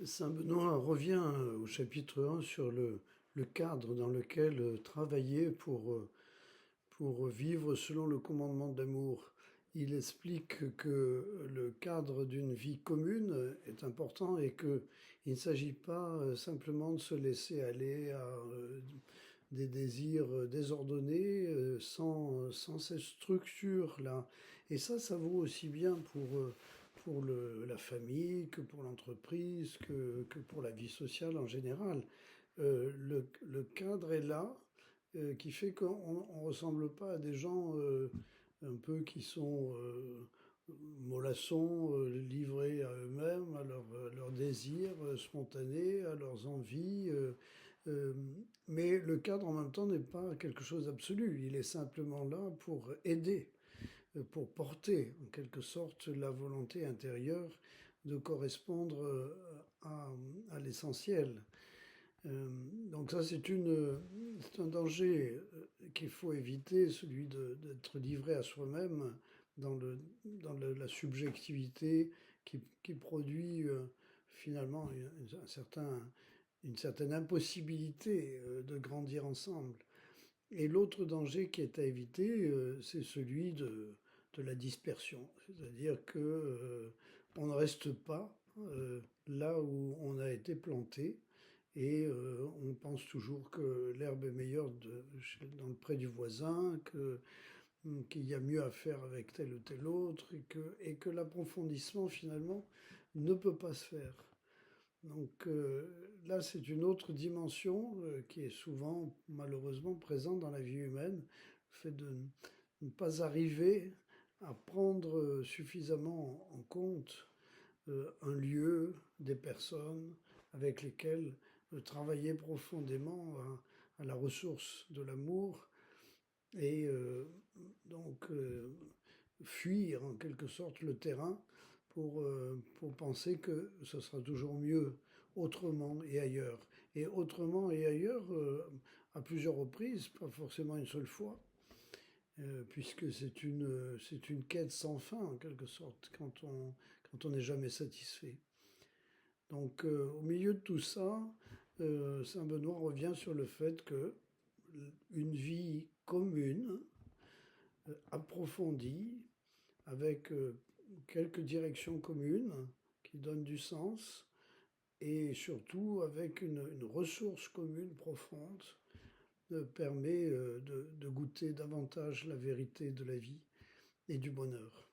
Saint Benoît revient au chapitre 1 sur le cadre dans lequel travailler pour vivre selon le commandement d'amour. Il explique que le cadre d'une vie commune est important et qu'il ne s'agit pas simplement de se laisser aller à des désirs désordonnés sans cette structure-là. Et ça vaut aussi bien pour la famille que pour l'entreprise, que pour la vie sociale en général. Le cadre est là, qui fait qu'on ne ressemble pas à des gens un peu qui sont mollassons, livrés à eux-mêmes, leurs désirs spontanés, à leurs envies. Euh, mais le cadre en même temps n'est pas quelque chose d'absolu. Il est simplement là pour aider, pour porter en quelque sorte la volonté intérieure de correspondre à l'essentiel. Donc ça, c'est un danger qu'il faut éviter, celui d'être livré à soi-même dans la subjectivité qui produit finalement une certaine impossibilité de grandir ensemble. Et l'autre danger qui est à éviter, c'est celui de la dispersion. C'est-à-dire que on ne reste pas là où on a été planté et on pense toujours que l'herbe est meilleure dans le pré du voisin, qu'il y a mieux à faire avec tel ou tel autre et que l'approfondissement finalement ne peut pas se faire. Donc là, c'est une autre dimension qui est souvent malheureusement présente dans la vie humaine, le fait de ne pas arriver à prendre suffisamment en compte un lieu, des personnes avec lesquelles travailler profondément à la ressource de l'amour et donc fuir en quelque sorte le terrain pour penser que ce sera toujours mieux autrement et ailleurs. Et autrement et ailleurs à plusieurs reprises, pas forcément une seule fois, puisque c'est une quête sans fin en quelque sorte quand on n'est jamais satisfait. Donc au milieu de tout ça, Saint Benoît revient sur le fait que une vie commune, approfondie, avec quelques directions communes qui donnent du sens, et surtout avec une ressource commune profonde, permet de goûter davantage la vérité de la vie et du bonheur.